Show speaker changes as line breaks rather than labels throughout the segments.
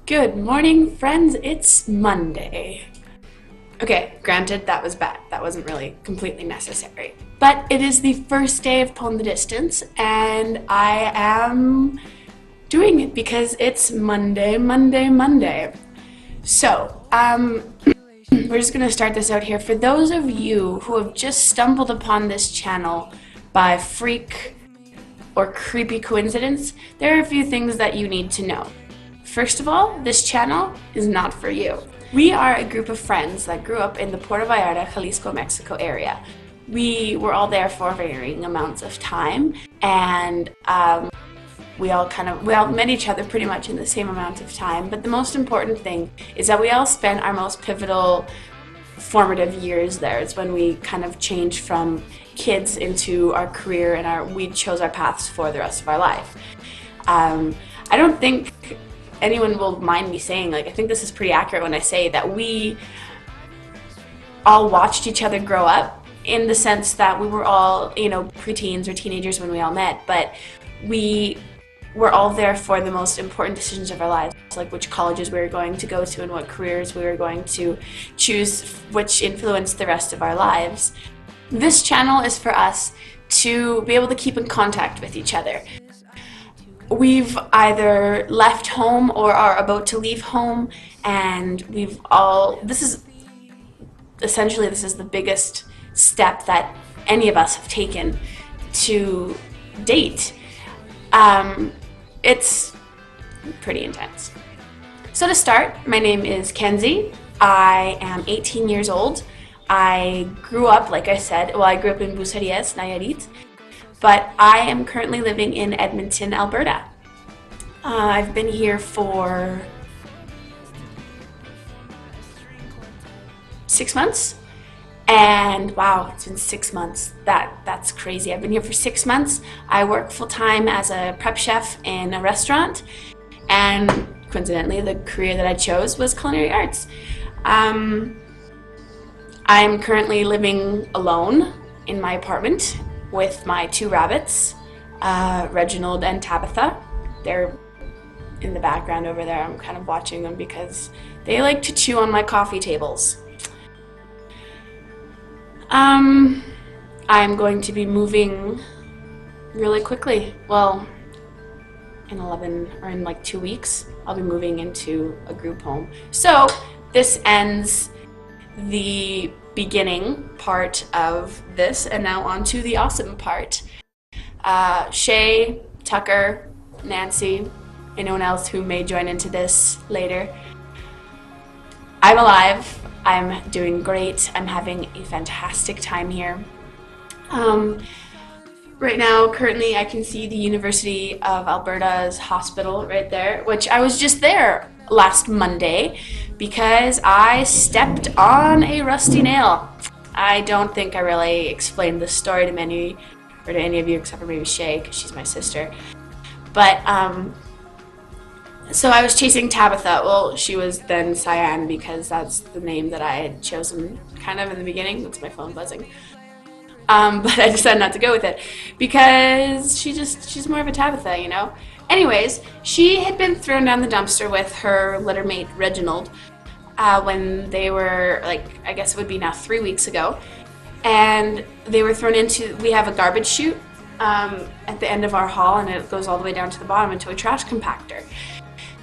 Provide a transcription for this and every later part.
Good morning, friends. It's Monday. Okay, granted, that was bad. That wasn't really completely necessary. But it is the first day of Pon the Distance, and I am doing it because it's Monday, Monday, Monday. So, we're just gonna start this out here. For those of you who have just stumbled upon this channel by freak or creepy coincidence, there are a few things that you need to know. First of all, this channel is not for you. We are a group of friends that grew up in the Puerto Vallarta, Jalisco, Mexico area. We were all there for varying amounts of time, and we all met each other pretty much in the same amount of time. But the most important thing is that we all spent our most pivotal formative years there. It's when we kind of changed from kids into our career, and we chose our paths for the rest of our life. I don't think anyone will mind me saying, I think this is pretty accurate when I say that we all watched each other grow up, in the sense that we were all, preteens or teenagers when we all met, but we were all there for the most important decisions of our lives, like which colleges we were going to go to and what careers we were going to choose, which influenced the rest of our lives. This channel is for us to be able to keep in contact with each other. We've either left home or are about to leave home, and this is the biggest step that any of us have taken to date. It's pretty intense. So to start, my name is Kenzie. I am 18 years old. I grew up, like I said, I grew up in Bucerías, Nayarit, but I am currently living in Edmonton, Alberta. I've been here for 6 months, and wow, it's been 6 months. That's crazy. I've been here for 6 months. I work full-time as a prep chef in a restaurant, and coincidentally, the career that I chose was culinary arts. I'm currently living alone in my apartment with my 2 rabbits, Reginald and Tabitha. They're in the background over there. I'm kind of watching them because they like to chew on my coffee tables. I'm going to be moving really quickly. Well, in 2 weeks, I'll be moving into a group home. So this ends the beginning part of this, and now on to the awesome part. Shay, Tucker, Nancy, anyone else who may join into this later. I'm alive. I'm doing great. I'm having a fantastic time here. Right now, currently, I can see the University of Alberta's hospital right there, which I was just there last Monday because I stepped on a rusty nail. I don't think I really explained this story to any of you except for maybe Shay, because she's my sister. But so I was chasing Tabitha. Well, she was then Cyan because that's the name that I had chosen kind of in the beginning. That's my phone buzzing. But I decided not to go with it because she's more of a Tabitha, Anyways, she had been thrown down the dumpster with her littermate Reginald when they were, I guess it would be now 3 weeks ago. And they were thrown we have a garbage chute at the end of our hall, and it goes all the way down to the bottom into a trash compactor.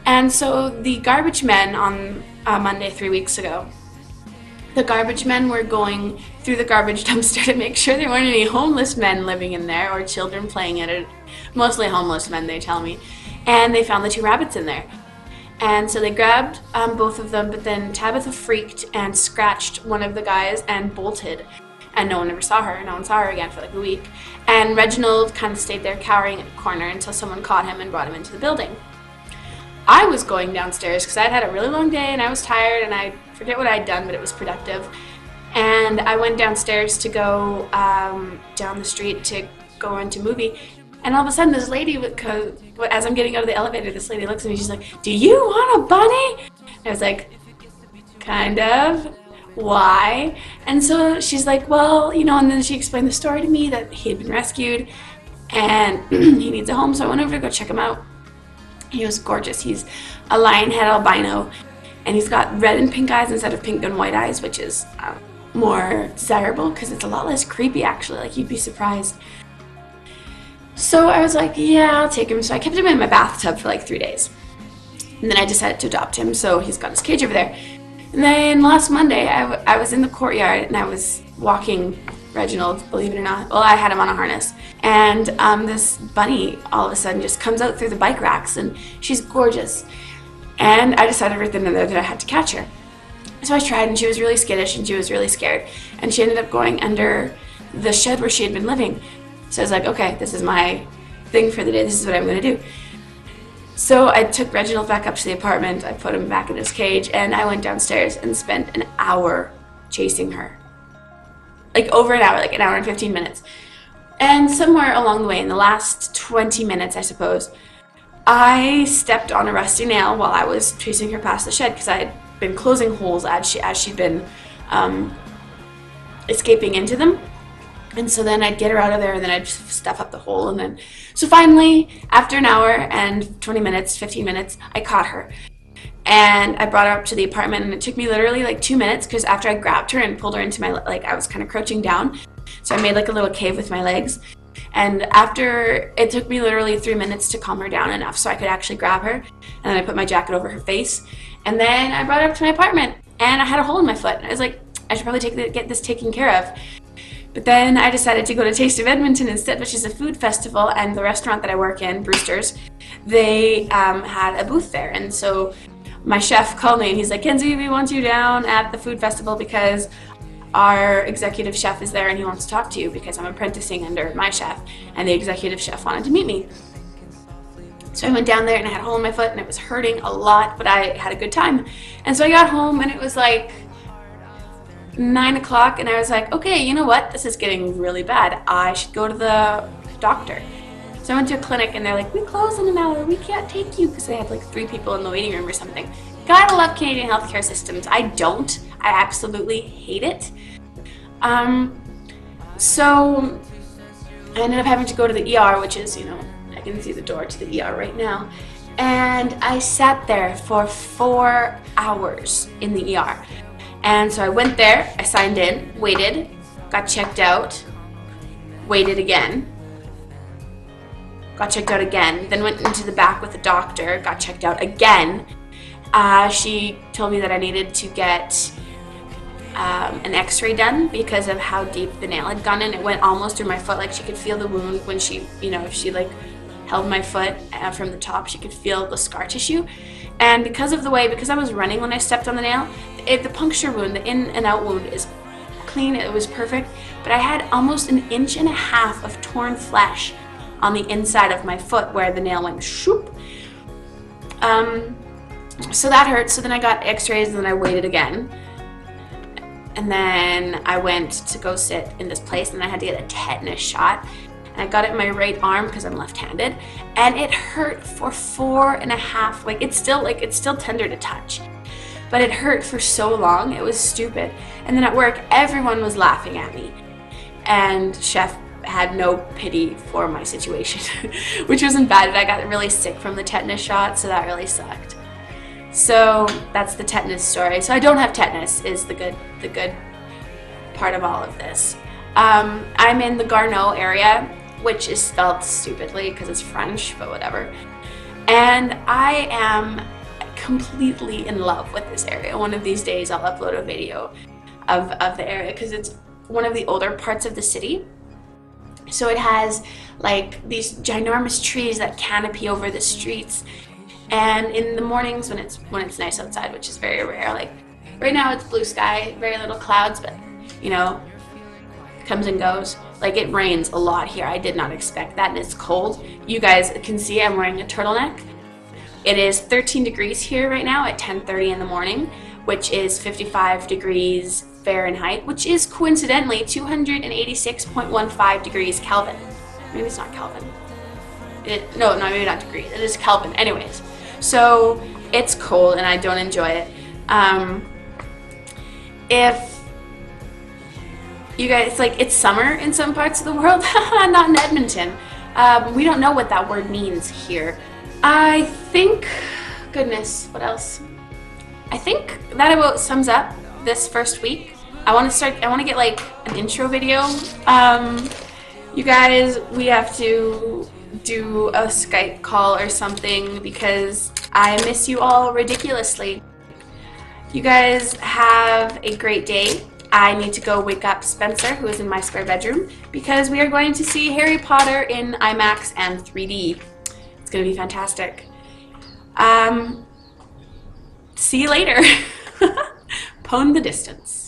And so the garbage men on Monday 3 weeks ago, the garbage men were going through the garbage dumpster to make sure there weren't any homeless men living in there or children playing in it. Mostly homeless men, they tell me. And they found the 2 rabbits in there. And so they grabbed both of them, but then Tabitha freaked and scratched one of the guys and bolted. And no one ever saw her. No one saw her again for a week. And Reginald kind of stayed there cowering in a corner until someone caught him and brought him into the building. I was going downstairs because I'd had a really long day and I was tired, and I forget what I'd done, but it was productive. And I went downstairs to go down the street to go into movie. And all of a sudden this lady, as I'm getting out of the elevator, this lady looks at me, she's like, "Do you want a bunny?" I was like, "Kind of. Why?" And so she's like, "Well, and then she explained the story to me that he had been rescued and he needs a home, so I went over to go check him out. He was gorgeous. He's a lion head albino, and he's got red and pink eyes instead of pink and white eyes, which is more desirable because it's a lot less creepy actually, like you'd be surprised. So I was like, yeah, I'll take him. So I kept him in my bathtub for like 3 days. And then I decided to adopt him, so he's got his cage over there. And then last Monday, I was in the courtyard and I was walking Reginald, believe it or not. Well, I had him on a harness. And this bunny all of a sudden just comes out through the bike racks, and she's gorgeous. And I decided right then and there that I had to catch her. So I tried, and she was really skittish and she was really scared. And she ended up going under the shed where she had been living. So I was like, okay, this is my thing for the day. This is what I'm going to do. So I took Reginald back up to the apartment. I put him back in his cage, and I went downstairs and spent an hour chasing her. Like over an hour, like an hour and 15 minutes. And somewhere along the way, in the last 20 minutes, I suppose, I stepped on a rusty nail while I was chasing her past the shed because I had been closing holes as she'd been escaping into them. And so then I'd get her out of there, and then I'd stuff up the hole. And then, so finally, after an hour and 20 minutes, 15 minutes, I caught her. And I brought her up to the apartment, and it took me literally like 2 minutes because after I grabbed her and pulled her into my, like I was kind of crouching down. So I made like a little cave with my legs. And after, it took me literally 3 minutes to calm her down enough so I could actually grab her. And then I put my jacket over her face. And then I brought her up to my apartment, and I had a hole in my foot. And I was like, I should probably get this taken care of. But then I decided to go to Taste of Edmonton instead, which is a food festival, and the restaurant that I work in, Brewster's, they had a booth there. And so my chef called me, and he's like, Kenzie, we want you down at the food festival because our executive chef is there and he wants to talk to you because I'm apprenticing under my chef, and the executive chef wanted to meet me. So I went down there, and I had a hole in my foot, and it was hurting a lot, but I had a good time. And so I got home, and it was like 9 o'clock, and I was like, okay, you know what? This is getting really bad. I should go to the doctor. So I went to a clinic, and they're like, we close in an hour. We can't take you, because they had like 3 people in the waiting room or something. Gotta love Canadian healthcare systems. I don't. I absolutely hate it. So I ended up having to go to the ER, which is, you know, I can see the door to the ER right now. And I sat there for 4 hours in the ER. And so I went there, I signed in, waited, got checked out, waited again, got checked out again, then went into the back with the doctor, got checked out again. She told me that I needed to get an x-ray done because of how deep the nail had gone in. It went almost through my foot, like she could feel the wound when she, you know, if she like held my foot from the top, she could feel the scar tissue. And because of the way, because I was running when I stepped on the nail, the puncture wound, the in and out wound is clean, it was perfect, but I had almost 1.5 inches of torn flesh on the inside of my foot where the nail went shoop. So that hurt. So then I got x-rays, and then I waited again. And then I went to go sit in this place, and I had to get a tetanus shot. And I got it in my right arm because I'm left-handed, and it hurt for 4.5. It's still tender to touch, but it hurt for so long. It was stupid. And then at work, everyone was laughing at me, and chef had no pity for my situation, which wasn't bad. But I got really sick from the tetanus shot, so that really sucked. So that's the tetanus story. So I don't have tetanus is the good part of all of this. I'm in the Garneau area, which is spelled stupidly because it's French, but whatever. And I am completely in love with this area. One of these days I'll upload a video of the area because it's one of the older parts of the city. So it has like these ginormous trees that canopy over the streets. And in the mornings when it's nice outside, which is very rare, like right now it's blue sky, very little clouds, but you know, comes and goes. Like it rains a lot here. I did not expect that, and it's cold. You guys can see I'm wearing a turtleneck. It is 13 degrees here right now at 10:30 in the morning, which is 55 degrees Fahrenheit, which is coincidentally 286.15 degrees Kelvin. Maybe it's not Kelvin. No, maybe not degrees. It is Kelvin. Anyways, so it's cold and I don't enjoy it. If you guys, it's summer in some parts of the world, not in Edmonton. We don't know what that word means here. I think, goodness, what else? I think that about sums up this first week. I want to get like an intro video. You guys, we have to do a Skype call or something because I miss you all ridiculously. You guys have a great day. I need to go wake up Spencer, who is in my spare bedroom, because we are going to see Harry Potter in IMAX and 3D. It's going to be fantastic. See you later. Pwn the distance.